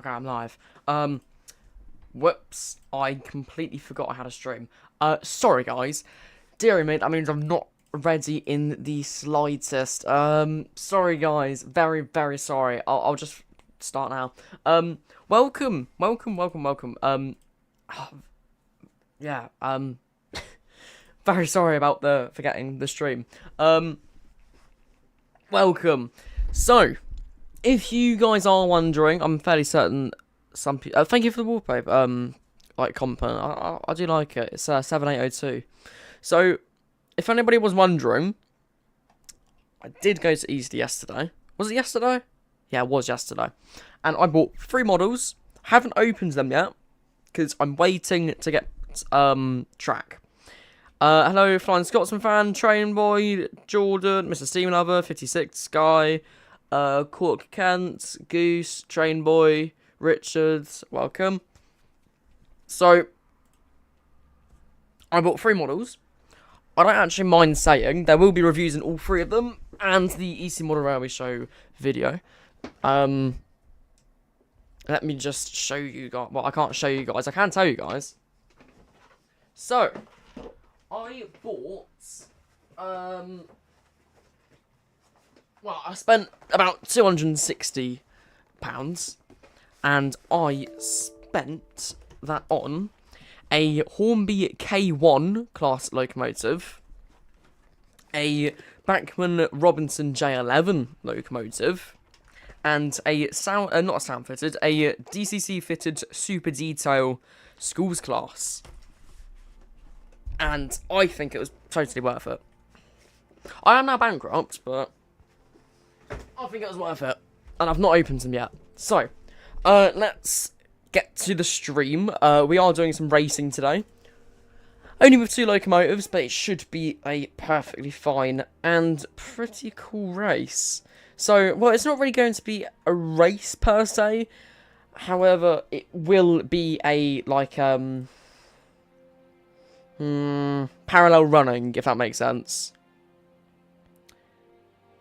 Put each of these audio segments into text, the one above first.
Okay, I'm live. Whoops, I completely forgot I had a stream. Sorry guys. Dear me, that means I'm not ready in the slightest. Sorry guys, very, very sorry. I'll just start now. Welcome. Yeah, very sorry about the forgetting the stream. Welcome. So, if you guys are wondering, I'm fairly certain some people. Thank you for the wallpaper. Like compliment. I do like it. It's 7802. So, if anybody was wondering, I did go to Easter yesterday. Was it yesterday? Yeah, it was yesterday. And I bought 3 models. Haven't opened them yet because I'm waiting to get track. Hello, Flying Scotsman fan, Train Boy, Jordan, Mr. Steam Lover, 56 Sky, Cork Kent, Goose, Train Boy, Richard, welcome. So, I bought 3 models. I don't actually mind saying, there will be reviews in all 3 of them, and the EC Model Railway Show video. Let me just show you guys, well, I can't show you guys, I can tell you guys. So, I bought, well, I spent about £260, and I spent that on a Hornby K1 class locomotive, a Bachmann Robinson J11 locomotive, and a not a sound fitted, a DCC fitted super detail schools class. And I think it was totally worth it. I am now bankrupt, but I think it was worth it. And I've not opened them yet. So, let's get to the stream. We are doing some racing today. Only with 2 locomotives, but it should be a perfectly fine and pretty cool race. So, well, it's not really going to be a race per se. However, it will be a, like, parallel running, if that makes sense.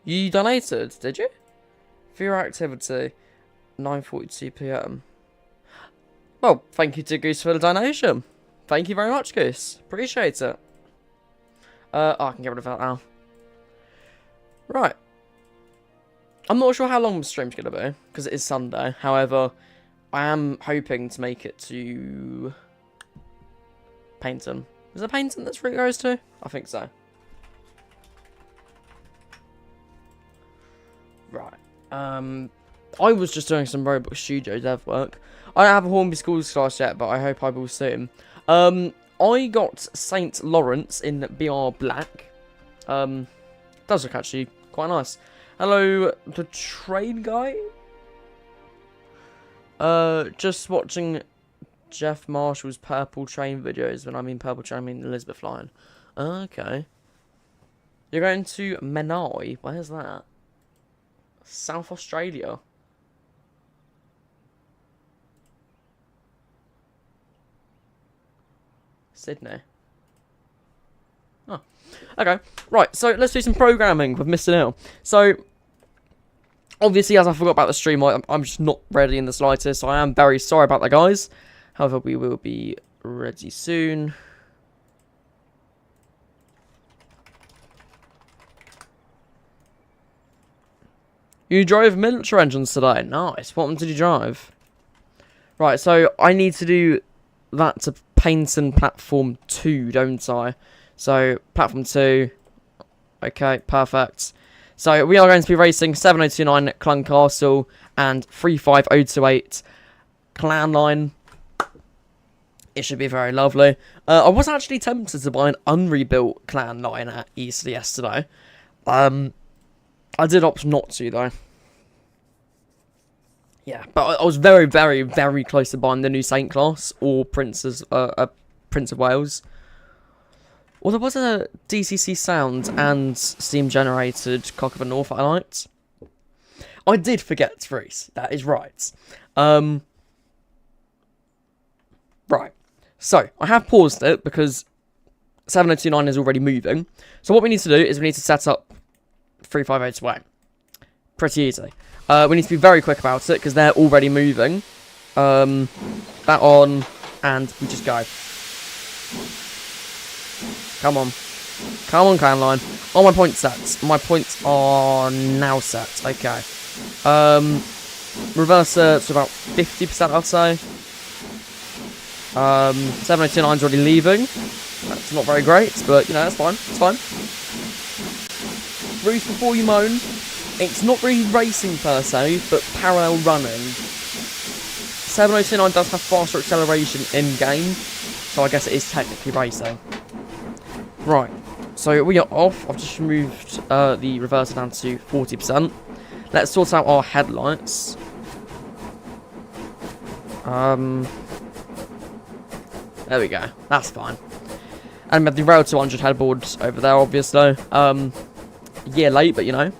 You donated, did you? For your activity, 9:42 PM. Well, thank you to Goose for the donation. Thank you very much, Goose. Appreciate it. I can get rid of that now. Right. I'm not sure how long the stream's going to be, because it is Sunday. However, I am hoping to make it to Paynton. Is there Paynton that's route goes to? I think so. Right. I was just doing some Roblox Studio dev work. I don't have a Hornby Schools class yet, but I hope I will soon. I got St. Lawrence in BR Black. Does look actually quite nice. Hello, the train guy? Just watching Jeff Marshall's purple train videos. When I mean purple train, I mean Elizabeth line. Okay. You're going to Menai. Where's that? South Australia. Sydney. Oh. Okay. Right, so let's do some programming with Mr. Neil. So, obviously, as I forgot about the stream, I'm just not ready in the slightest. So I am very sorry about that, guys. However, we will be ready soon. You drove military engines today. Nice. What one did you drive? Right, so I need to do that to Paynton Platform 2, don't I? So, Platform 2. Okay, perfect. So, we are going to be racing 7029 Cluncastle and 35028 Clan Line. It should be very lovely. I was actually tempted to buy an unrebuilt Clan Line at Easter yesterday. I did opt not to, though. Yeah, but I was very, very, very close to buying the new Saint class or Prince of Wales. Well, there was a DCC Sound and steam-generated Cock of the North I liked. I did forget to race. That is right. Right. So, I have paused it because 7029 is already moving. So what we need to do is we need to set up 358 away. Pretty easy. We need to be very quick about it because they're already moving. That on, and we just go. Come on. Come on, clan line. Oh, my point sets. My points are now set. Okay. Reverser to about 50%, I'd say. 709's already leaving. That's not very great, but, you know, that's fine. It's fine. Roost before you moan. It's not really racing per se, but parallel running. 7029 does have faster acceleration in-game, so I guess it is technically racing. Right, so we are off. I've just removed the reverser down to 40%. Let's sort out our headlights. There we go. That's fine. And we have the Rail 200 headboards over there, obviously. A year late, but you know.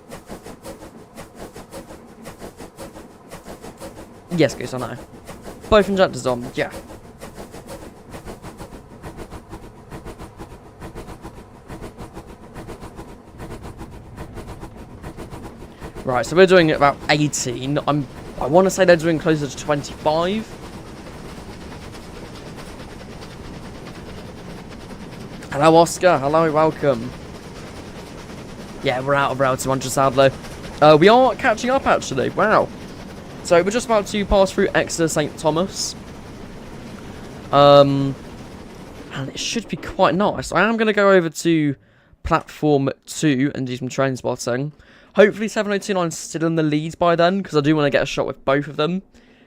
Yes, Goose, I know. Both injectors on, yeah. Right, so we're doing about 18. I want to say they're doing closer to 25. Hello, Oscar. Hello, welcome. Yeah, we're out of Rail 200, sadly. We are catching up, actually. Wow. So we're just about to pass through Exeter St. Thomas. And it should be quite nice. I am going to go over to platform 2 and do some train spotting. Hopefully 7029's still in the lead by then, because I do want to get a shot with both of them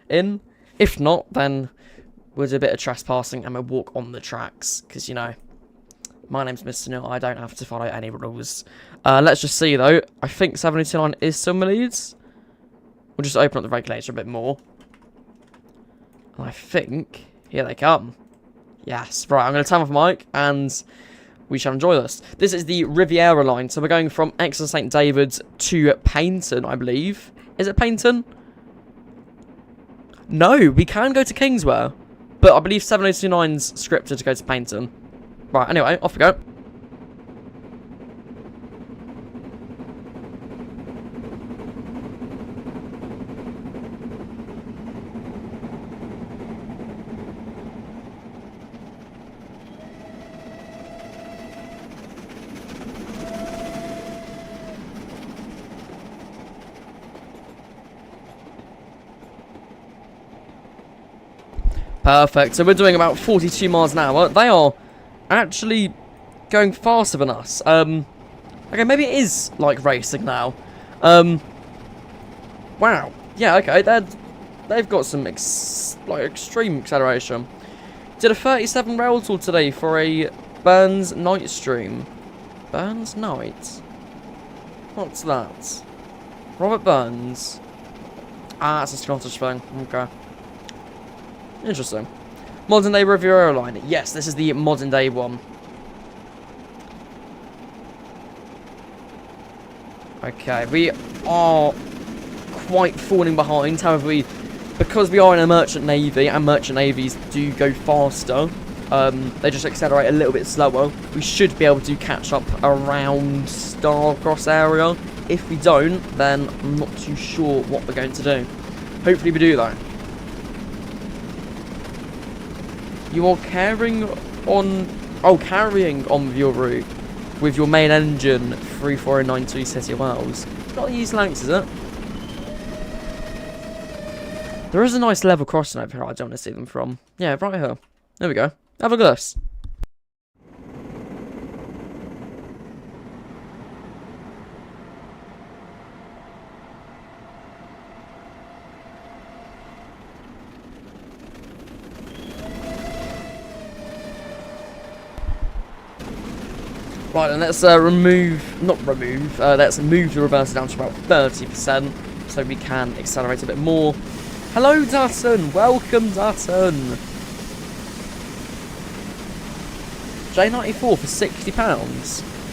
in. If not, then we'll do a bit of trespassing and we'll walk on the tracks, because, you know, my name's Mr. Neil, I don't have to follow any rules. Let's just see, though. I think 7029 is still in the leads. We'll just open up the regulator a bit more. And I think... Here they come. Yes. Right, I'm going to turn off my mic, and we shall enjoy this. This is the Riviera line, so we're going from Exeter St. David's to Paignton, I believe. Is it Paignton? No, we can go to Kingswear. But I believe 7029's scripted to go to Paignton. Right, anyway, off we go. Perfect, so we're doing about 42 miles an hour. They are actually going faster than us. Okay, maybe it is like racing now. Wow. Yeah, okay, they've got some extreme acceleration. Did a 37 rail tool today for a Burns night stream. Burns night? What's that? Robert Burns. Ah, that's a Scottish thing. Okay. Interesting. Modern day Riviera line. Yes, this is the modern day one. Okay, we are quite falling behind. However, because we are in a merchant navy, and merchant navies do go faster, they just accelerate a little bit slower. We should be able to catch up around Starcross area. If we don't, then I'm not too sure what we're going to do. Hopefully we do, though. You are carrying on with your route with your main engine 34092 City Wells. It's not the East Lancs, is it? There is a nice level crossing over here I don't want to see them from. Yeah, right here. There we go. Have a look at this. Right, and let's let's move the reverser down to about 30%, so we can accelerate a bit more. Hello, Dutton! Welcome, Dutton! J94 for £60.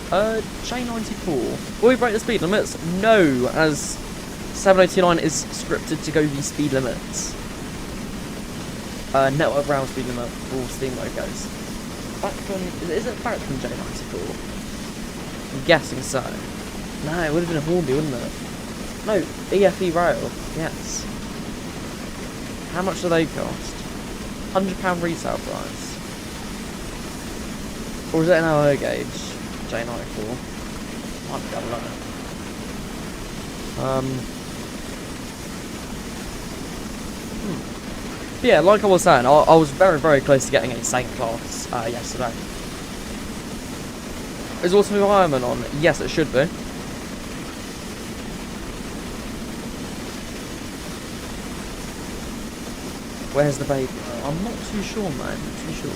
J94. Will we break the speed limits? No, as 7029 is scripted to go the speed limits. Network round speed limit for all Steam logos. Is it back from J94? I'm guessing so. No, it would have been a Hornby, wouldn't it? No, EFE rail. Yes. How much do they cost? £100 retail price. Or is it an hour gauge? J94. Might be double it. Yeah, like I was saying, I was very, very close to getting a Saint class yesterday. Is also Ironman on? Yes, it should be. Where's the baby? I'm not too sure, man. Not too sure.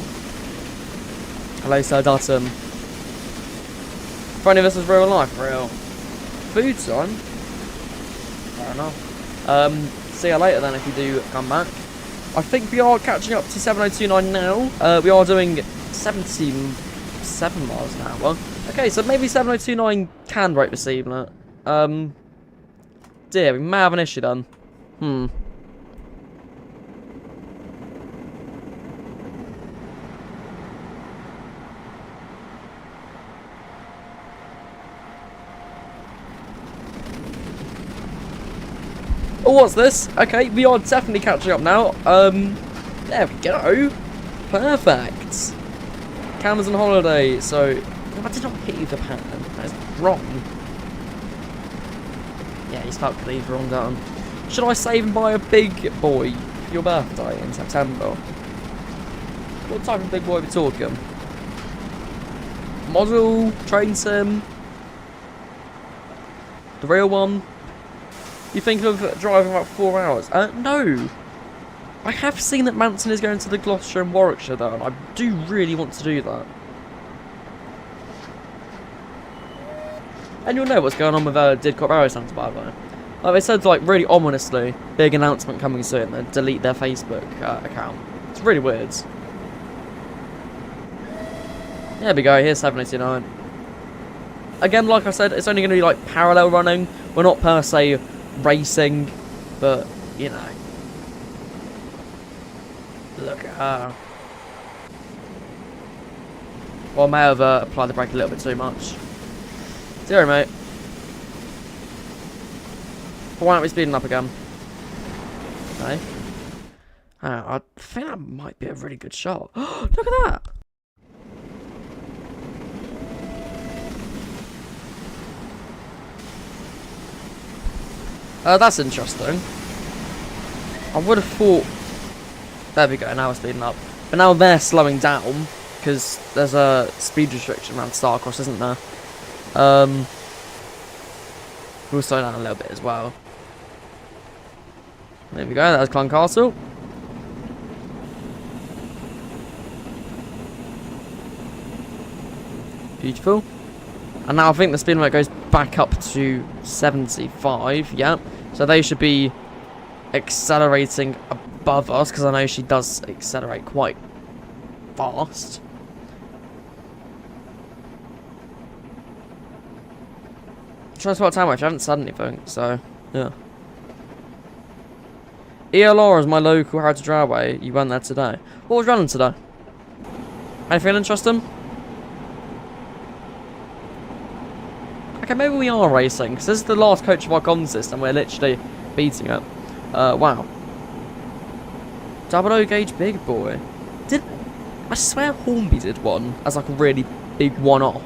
Hello, Sir Dutton. If any of this is real life, real. Food time? Fair enough. See you later then if you do come back. I think we are catching up to 7029 now. We are doing 77 miles an hour. Okay, so maybe 7029 can break the speed limit. Dear, we may have an issue then. Oh, what's this? Okay, we are definitely catching up now. There we go. Perfect. Cam was on holiday, so I did not hit you the pan. That is wrong. Yeah, he's fucked these wrong down. Should I save and buy a big boy for your birthday in September? What type of big boy are we talking? Model, train sim, the real one. You think of driving about 4 hours? No. I have seen that Manson is going to the Gloucestershire and Warwickshire though, and I do really want to do that. And you'll know what's going on with Didcot Barrow Centre, by the way. Like they said, like really ominously, big announcement coming soon. They delete their Facebook account. It's really weird. There we go. Here's 789. Again, like I said, it's only going to be like parallel running. We're not per se racing, but you know, look at her. Well, I may have applied the brake a little bit too much. Zero, mate. But why aren't we speeding up again? Okay. I think that might be a really good shot. Look at that. That's interesting. I would have thought... There we go, now we're speeding up. But now they're slowing down, because there's a speed restriction around Starcross, isn't there? We'll slow down a little bit as well. There we go, that's Cluncastle. Beautiful. And now I think the speed limit goes back up to 75, yeah. So they should be accelerating above us, because I know she does accelerate quite fast. Transport time, I haven't said anything, so, yeah. ELR is my local How to Driveway. You went there today. What was running today? Anything interesting? Okay, maybe we are racing, because this is the last coach of our consist, and we're literally beating it. Wow. Double O gauge big boy. I swear Hornby did one as like a really big one-off.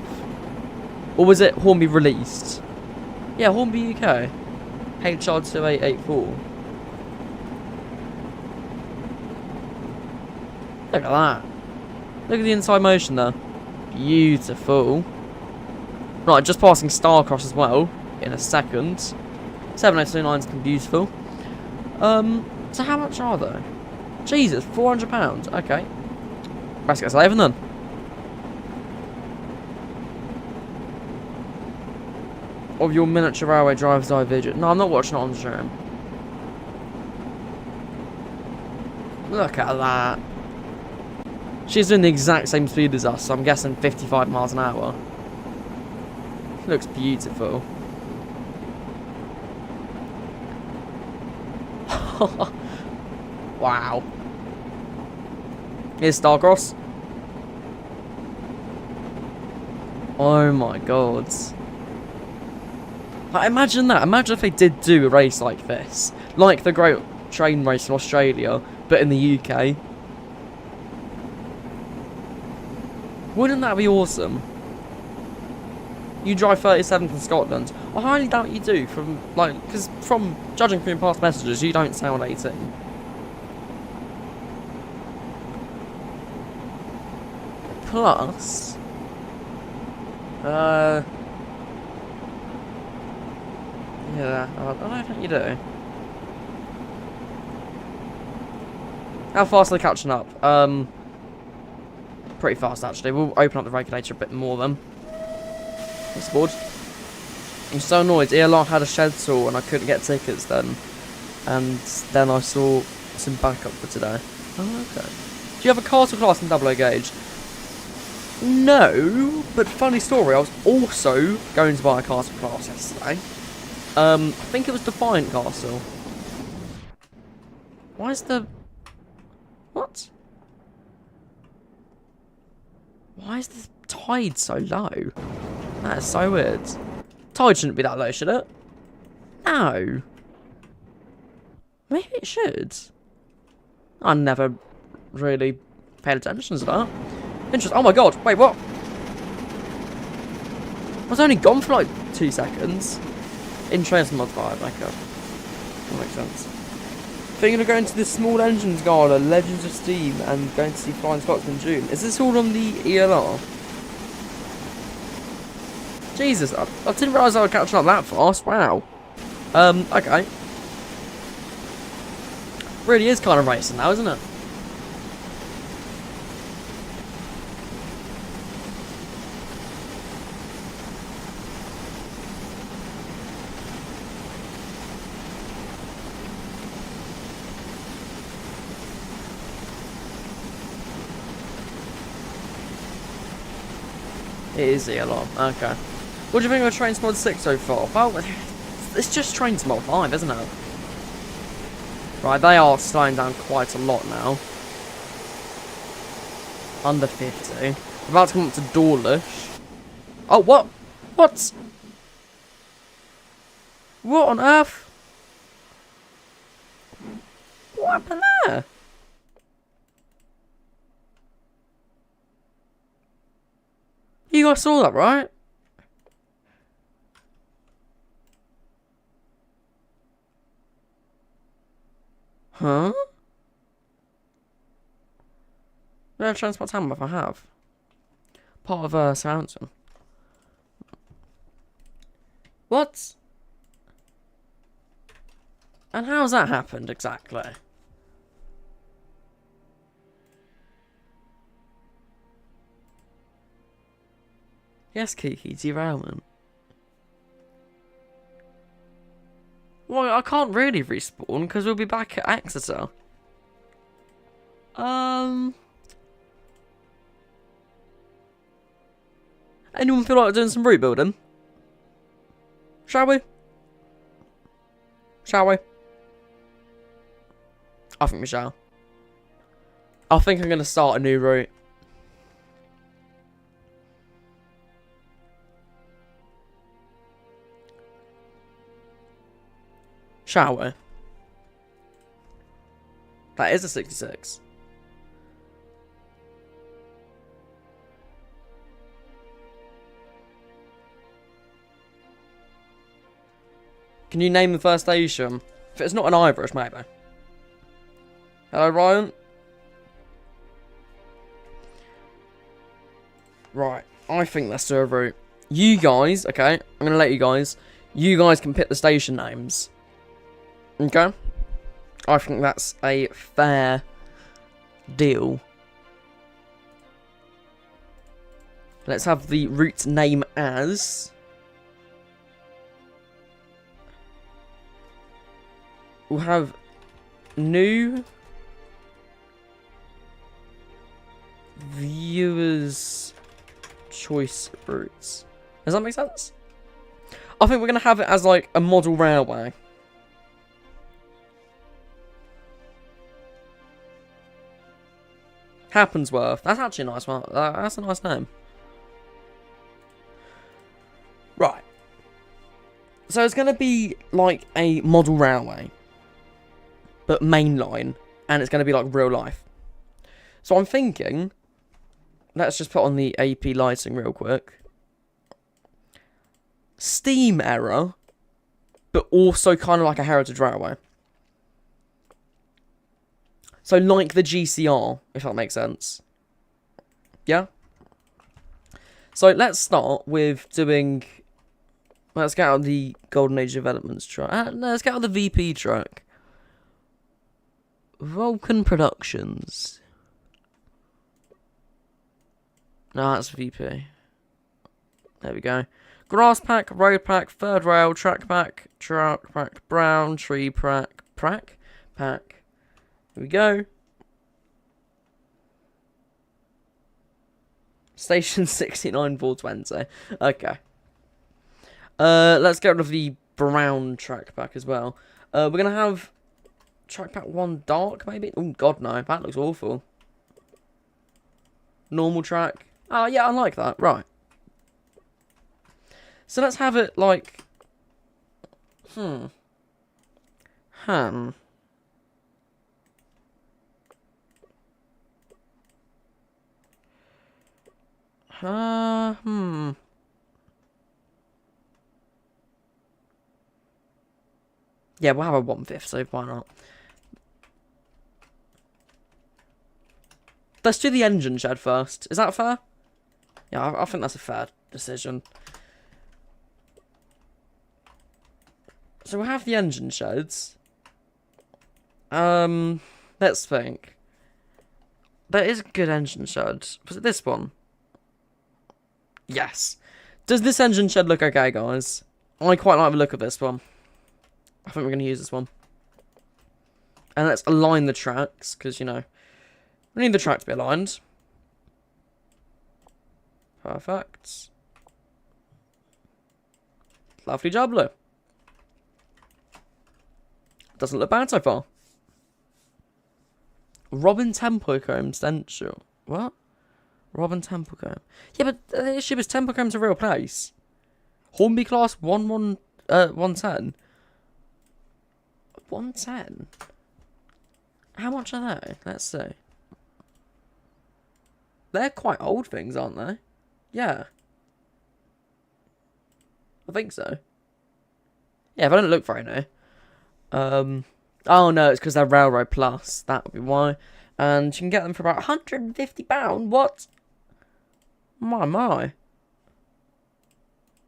Or was it Hornby released? Yeah, Hornby UK. HR2884. Look at that. Look at the inside motion there. Beautiful. Right, just passing Starcross as well in a second. 7029's been beautiful. So how much are they? Jesus, £400. Okay. Let's get saving then. Of your miniature railway driver's eye vision. No, I'm not watching it on the stream. Look at that. She's doing the exact same speed as us, so I'm guessing 55 miles an hour. Looks beautiful. Wow. Here's Starcross. Oh my god. Like, imagine that. Imagine if they did do a race like this. Like the Great train race in Australia, but in the UK. Wouldn't that be awesome? You drive 37th in Scotland. I highly doubt you do, because from judging from your past messages, you don't sound 18. Plus, yeah, I don't think you do. How fast are they catching up? Pretty fast actually. We'll open up the regulator a bit more then. That's bored. I'm so annoyed. ELR had a shed tour and I couldn't get tickets then. And then I saw some backup for today. Oh, okay. Do you have a castle class in double O gauge? No, but funny story, I was also going to buy a castle class yesterday. I think it was Defiant Castle. Why is the... What? Why is the tide so low? That is so weird. Tide shouldn't be that low, should it? No. Maybe it should. I never really paid attention to that. Interesting. Oh my god, wait, what? I was only gone for like 2 seconds. Interesting modifier, back up. That makes sense. Thinking of going to the Small Engines Gala, Legends of Steam, and going to see Flying Scotsman in June. Is this all on the ELR? Jesus, I didn't realise I was catching up that fast. Wow. Okay. Really is kind of racing now, isn't it? It is ELR. Okay. What do you think of Trains Mod 6 so far? Well, it's just Trains Mod 5, isn't it? Right, they are slowing down quite a lot now. Under 50. We're about to come up to Dawlish. Oh, what? What? What on earth? What happened there? You guys saw that, right? Huh? No, Transport Town if I have. Part of Southampton. What? And how's that happened exactly? Yes, Kiki, derailment. Well, I can't really respawn because we'll be back at Exeter. Anyone feel like doing some route building? Shall we? Shall we? I think we shall. I think I'm going to start a new route. Shall we? That is a 66. Can you name the first station? If it's not an Irish, maybe. Hello, Ryan. Right, I think let's do a route. You guys, okay, I'm going to let you guys. You guys can pick the station names. Okay? I think that's a fair deal. Let's have the route name as... We'll have new viewers choice routes. Does that make sense? I think we're going to have it as like a model railway. Happensworth. That's actually a nice one. That's a nice name. Right. So it's going to be like a model railway. but mainline, and it's going to be like real life. So I'm thinking, let's just put on the AP lighting real quick. Steam era, but also kind of like a Heritage Railway. So like the GCR, if that makes sense. Yeah? So let's start with doing... Let's get out the Golden Age Developments track. No, let's get out the VP track. Vulcan Productions. No, that's VP. There we go. Grass pack, road pack, third rail, track pack, brown, tree pack. Here we go. Station 69420. Okay. Let's get rid of the brown track pack as well. We're gonna have track pack 1 dark, maybe? Oh god, no. That looks awful. Normal track. Oh, yeah, I like that. Right. So let's have it like... Yeah, we'll have a 1/5, so why not? Let's do the engine shed first. Is that fair? Yeah, I think that's a fair decision. So we'll have the engine sheds. Let's think. There is a good engine shed. Was it this one? Yes. Does this engine shed look okay, guys? I quite like the look of this one. I think we're going to use this one. And let's align the tracks, because, you know, we need the track to be aligned. Perfect. Lovely jubbly. Doesn't look bad so far. Robin Templecombe Central. What? Robin Templecombe. Yeah, but the issue is Templecombe's a real place. Hornby class 110. 110? How much are they? Let's see. They're quite old things, aren't they? Yeah. I think so. Yeah, they don't look very new. Oh no, it's because they're Railroad Plus. That would be why. And you can get them for about £150. What? My. I'm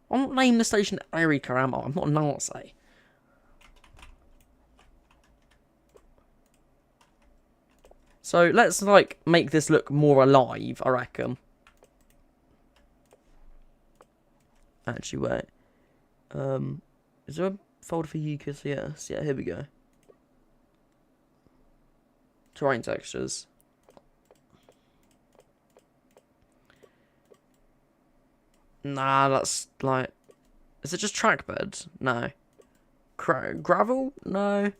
not naming the station Erica, am I? I'm not a Nazi. So let's like make this look more alive, I reckon. Actually, wait. Is there a folder for UKCS? Yeah, here we go. Terrain textures. Nah, that's like... Is it just track bed? No. Gravel? No.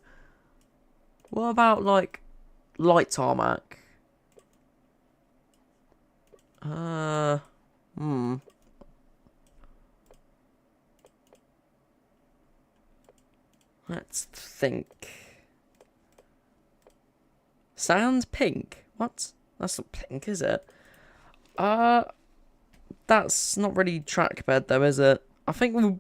What about like light tarmac? Let's think. Sand pink? What? That's not pink, is it? That's not really track bed though, is it? I think we'll...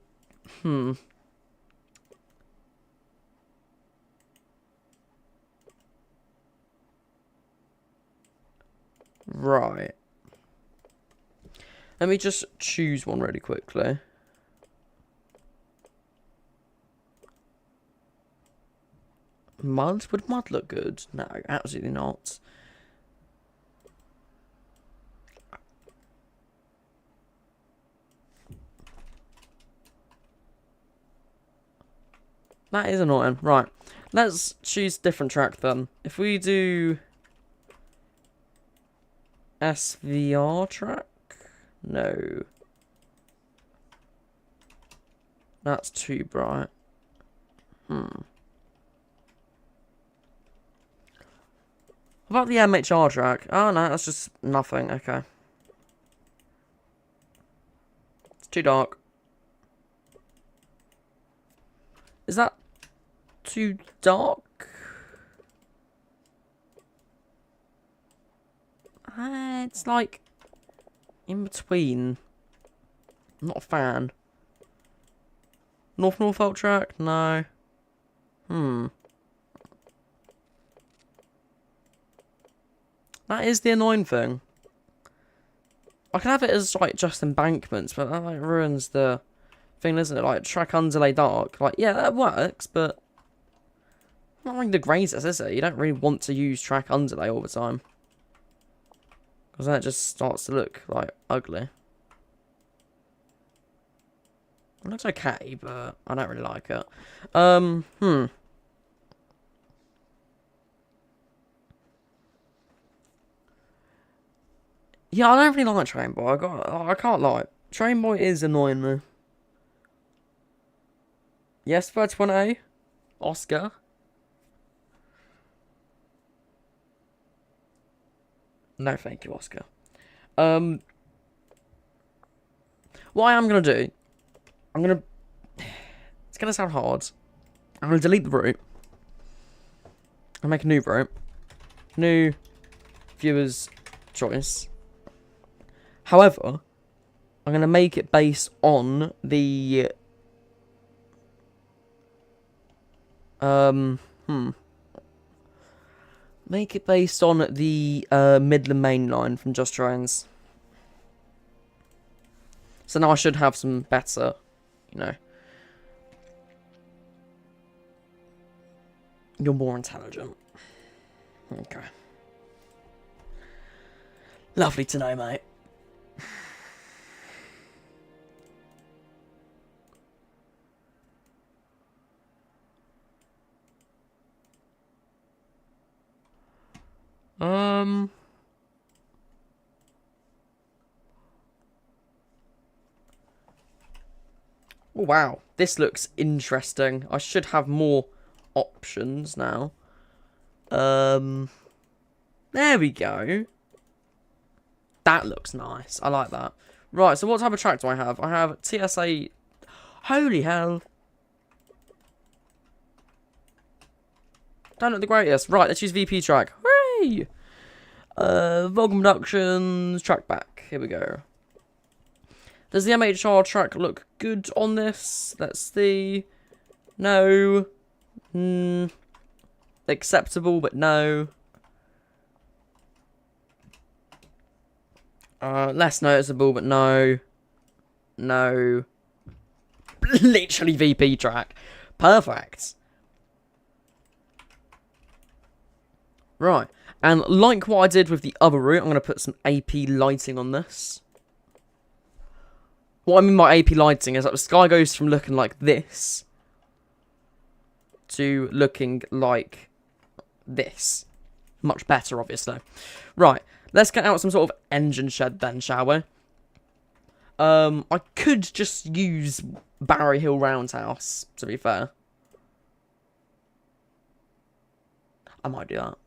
Right. Let me just choose one really quickly. Mud? Would mud look good? No, absolutely not. That is annoying. Right. Let's choose different track then. If we do... SVR track? No. That's too bright. What about the MHR track? Oh no, that's just nothing. Okay. It's too dark. Is that too dark? It's like in between. I'm not a fan. North Norfolk track? No. That is the annoying thing. I can have it as like just embankments, but that like ruins the thing, isn't it? Like track underlay dark. Like, yeah, that works, but not really the greatest, is it? You don't really want to use track underlay all the time. Because then it just starts to look like ugly. It looks okay, but I don't really like it. Yeah, I don't really like Train Boy. I can't lie. Train Boy is annoying me. Yes, 31A. Oscar. No, thank you, Oscar. What I am gonna do, it's gonna sound hard. I'm gonna delete the route. I'll make a new route. New viewer's choice. However, I'm gonna make it based on the make it based on the Midland Main Line from Just Trains. So now I should have some better, you know. You're more intelligent. Okay. Lovely to know, mate. Oh, wow. This looks interesting. I should have more options now. There we go. That looks nice. I like that. Right, so what type of track do I have? I have TSA... Holy hell. Don't look the greatest. Right, let's use VP track. Hooray! Volume Productions, track back. Here we go. Does the MHR track look good on this? Let's see. No. Acceptable, but no. Less noticeable, but no. No. Literally VP track. Perfect. Right. And like what I did with the other route, I'm going to put some AP lighting on this. What I mean by AP lighting is that the sky goes from looking like this to looking like this. Much better, obviously. Right, let's get out some sort of engine shed then, shall we? I could just use Barry Hill Roundhouse, to be fair. I might do that.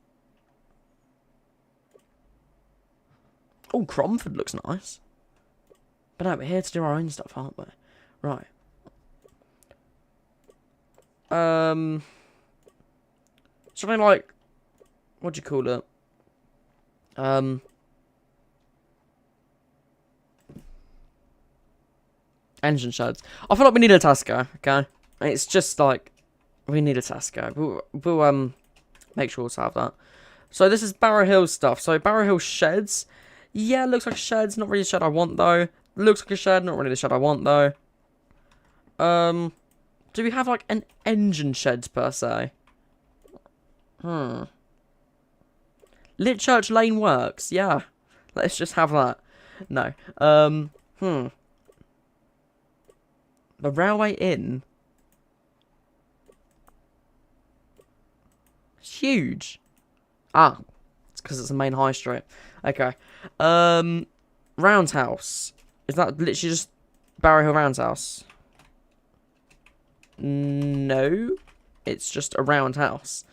Oh, Cromford looks nice. But no, we're here to do our own stuff, aren't we? Right. Something like... What do you call it? Engine sheds. I feel like we need a Tasco, okay? It's just like... We need a Tasco. We'll make sure to have that. So this is Barrow Hill stuff. So Barrow Hill sheds. Yeah, looks like sheds. Not really a shed I want, though. Looks like a shed. Not really the shed I want, though. Do we have, like, an engine shed, per se? Litchurch Lane works. Yeah. Let's just have that. No. The Railway Inn. It's huge. Ah. It's because it's a main high street. Okay. Roundhouse. Is that literally just Barrow Hill Roundhouse? No. It's just a roundhouse.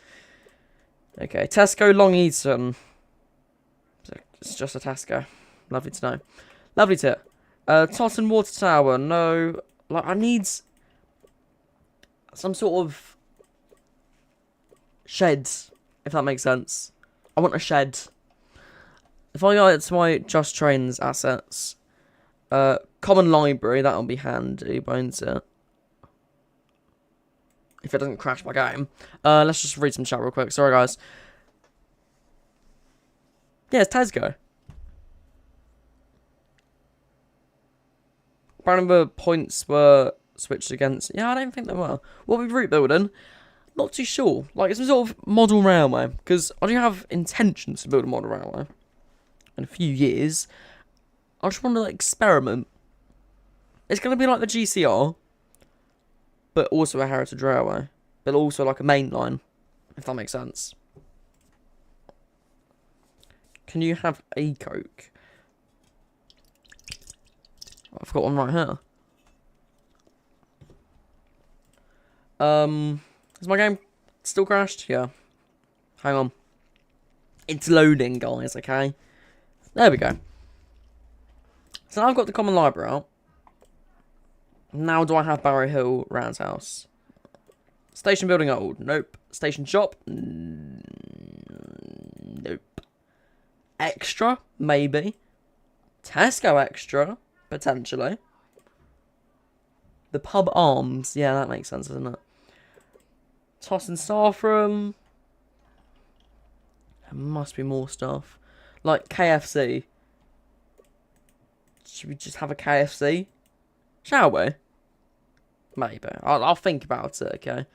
Okay. Tesco Long Eaton. It's just a Tesco. Lovely to know. Lovely to. Totten Water Tower. No. Like, I need some sort of shed, if that makes sense. I want a shed. If I go to my Just Trains assets, common library, that'll be handy, won't it? If it doesn't crash my game. Let's just read some chat real quick. Sorry, guys. Yeah, it's Tesco. Apparently the points were switched against. Yeah, I don't think they were. What with route building? Not too sure. Like, it's some sort of model railway. Because I do have intentions to build a model railway in a few years. I just want to experiment. It's going to be like the GCR, but also a heritage railway. But also like a main line, if that makes sense. Can you have a Coke? I've got one right here. Is my game still crashed? Yeah. Hang on. It's loading, guys, okay? There we go. So now I've got the common library out. Now do I have Barrow Hill Roundhouse? Station building old. Nope. Station shop? Nope. Extra? Maybe. Tesco Extra? Potentially. The Pub Arms. Yeah, that makes sense, doesn't it? Toss and staff room. There must be more stuff. Like KFC. Should we just have a KFC? Shall we? Maybe. I'll think about it, okay?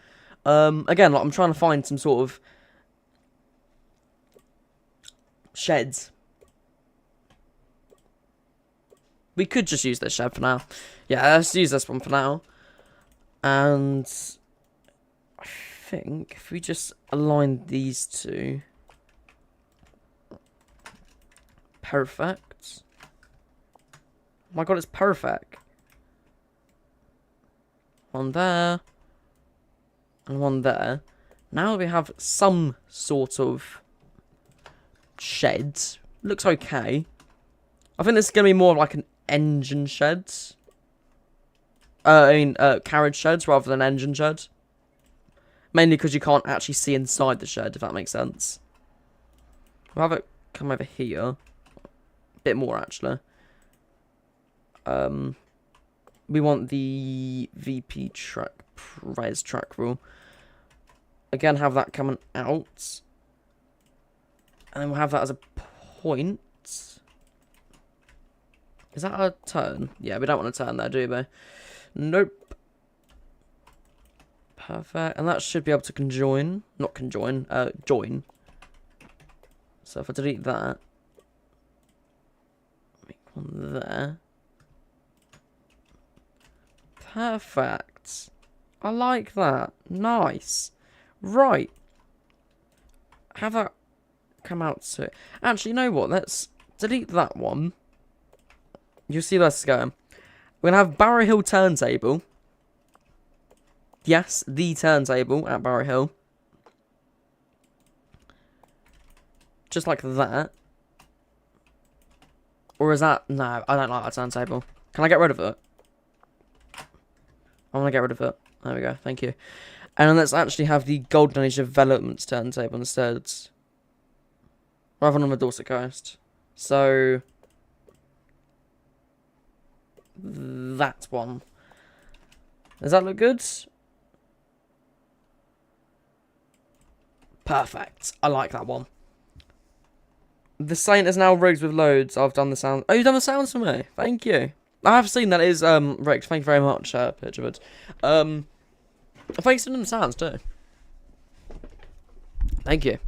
Again, like, I'm trying to find some sort of sheds. We could just use this shed for now. Yeah, let's use this one for now. And I think if we just align these two. Perfect. Oh my god, it's perfect. One there. And one there. Now we have some sort of shed. Looks okay. I think this is going to be more of like an engine shed. Carriage sheds rather than engine shed. Mainly because you can't actually see inside the shed, if that makes sense. We'll have it come over here. A bit more, actually. We want the VP track, res track rule. Again, have that coming out. And then we'll have that as a point. Is that a turn? Yeah, we don't want to turn there, do we? Nope. Perfect. And that should be able to conjoin. Not conjoin, join. So if I delete that. Make one there. Perfect. I like that. Nice. Right. Have that come out to it. Actually, you know what? Let's delete that one. You'll see where this is going. We're going to have Barrow Hill turntable. Yes, the turntable at Barrow Hill. Just like that. Or is that... No, I don't like that turntable. Can I get rid of it? I want to get rid of it. There we go, thank you. And then let's actually have the Golden Age Developments turntable instead. Rather than on the Dorset Coast. So... that one. Does that look good? Perfect. I like that one. The Saint is now rigged with loads. I've done the sound. Oh, you've done the sounds for me. Thank you. I have seen that is rigged. Thank you very much, Pitchford. Thanks for doing the sounds too. Thank you.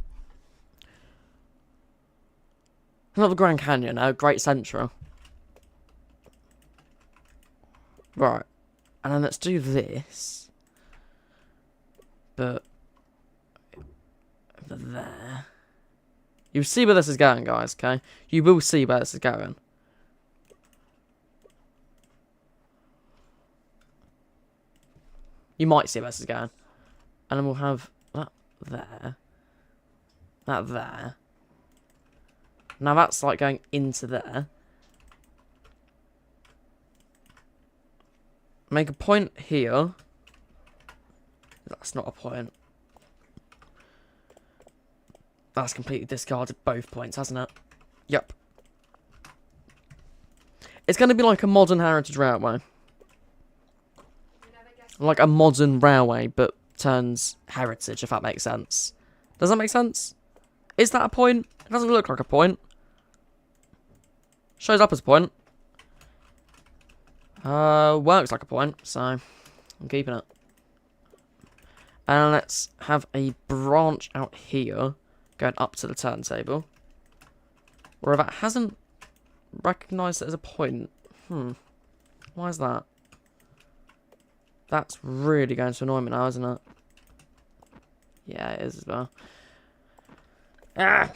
Another Grand Canyon, a Great Central. Right. And then let's do this. But over there. You'll see where this is going, guys, okay? You will see where this is going. You might see where this is going. And then we'll have that there. That there. Now that's like going into there. Make a point here. That's not a point. That's completely discarded both points, hasn't it? Yep. It's going to be like a modern heritage railway. Like a modern railway, but turns heritage, if that makes sense. Does that make sense? Is that a point? It doesn't look like a point. Shows up as a point. Works like a point, so I'm keeping it. And let's have a branch out here, going up to the turntable. Where that hasn't recognised it as a point. Why is that? That's really going to annoy me now, isn't it? Yeah, it is as well. Ah!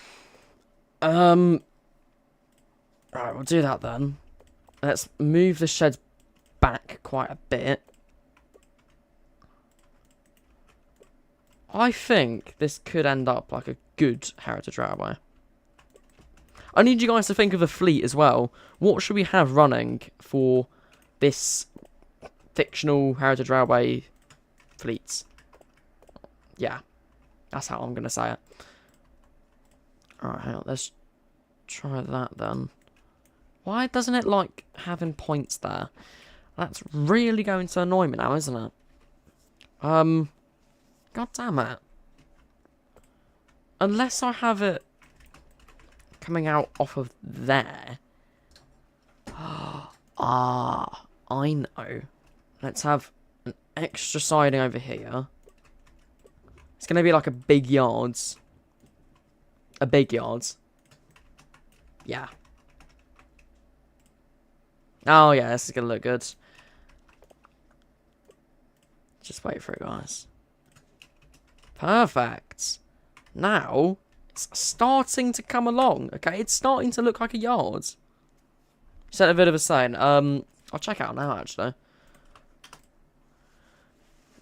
Right, we'll do that then. Let's move the sheds back quite a bit. I think this could end up like a good heritage railway. I need you guys to think of a fleet as well. What should we have running for this fictional heritage railway fleets? Yeah, that's how I'm going to say it. Alright, hang on, let's try that then. Why doesn't it like having points there? That's really going to annoy me now, isn't it? God damn it. Unless I have it coming out off of there. Ah, I know. Let's have an extra siding over here. It's going to be like a big yards. A big yards. Yeah. Oh, yeah, this is going to look good. Just wait for it, guys. Perfect. Now, it's starting to come along, okay? It's starting to look like a yard. Sent a bit of a sign. I'll check out now, actually.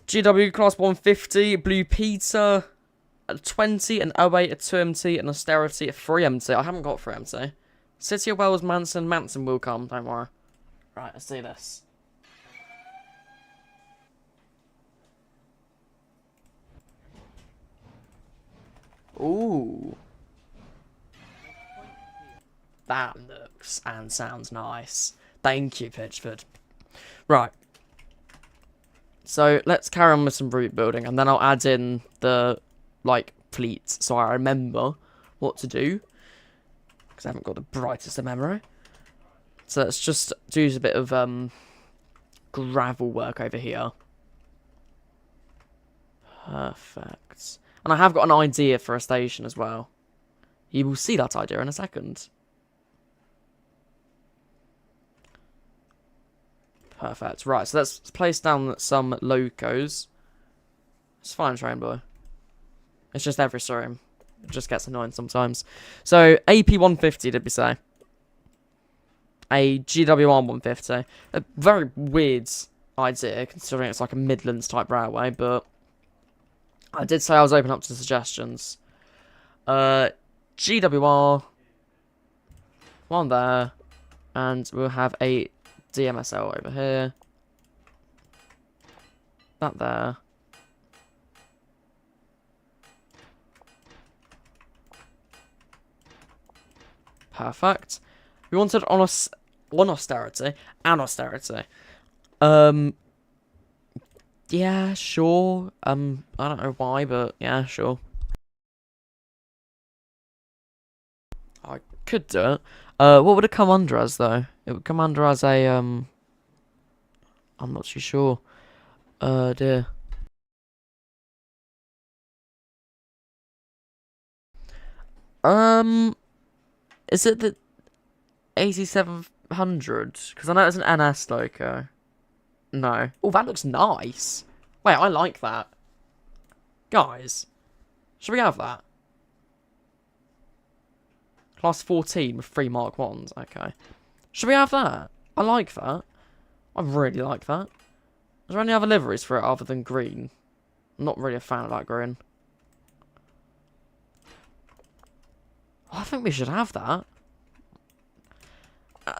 GW Class 150, Blue Peter, a 20, an 08, a 2MT, an Austerity, a 3MT. I haven't got 3MT. City of Wells, Manson will come, don't worry. Right, let's do this. Ooh. That looks and sounds nice. Thank you, Pitchford. Right. So, let's carry on with some route building, and then I'll add in the, like, fleets, so I remember what to do. Because I haven't got the brightest of memory. So, let's just do a bit of, gravel work over here. Perfect. And I have got an idea for a station as well. You will see that idea in a second. Perfect. Right, so let's place down some locos. It's fine, train boy. It's just every stream. It just gets annoying sometimes. So, AP 150, did we say? A GWR 150. A very weird idea, considering it's like a Midlands type railway, but I did say I was open up to suggestions. GWR, one there, and we'll have a DMSL over here. That there. Perfect. We wanted on austerity and austerity. Yeah, sure. I don't know why, but yeah, sure. I could do it. What would it come under as, though? It would come under as a, I'm not too sure. Dear. Is it the 8700? Because I know it's an NS loco. No. Oh, that looks nice. Wait, I like that. Guys, should we have that? Class 14 with 3 Mark 1s. Okay. Should we have that? I like that. I really like that. Is there any other liveries for it other than green? I'm not really a fan of that green. I think we should have that.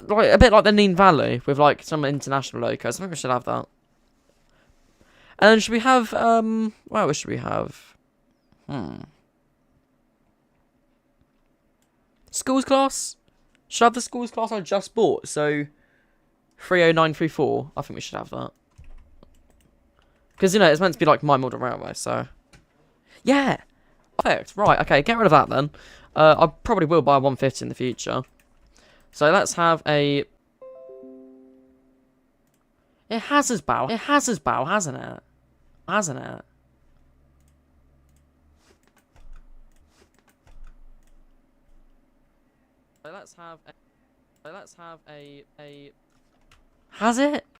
Like a bit like the Neen Valley with like some international locos. I think we should have that. And then should we have what should we have? Schools class? Should I have the schools class I just bought? So 30934. I think we should have that. Because, you know, it's meant to be like my model railway, so... Yeah! Perfect. Right, okay, get rid of that then. I probably will buy a 150 in the future. So let's have a... It has his bow. It has his bow, hasn't it? Hasn't it? So let's have a... Has it?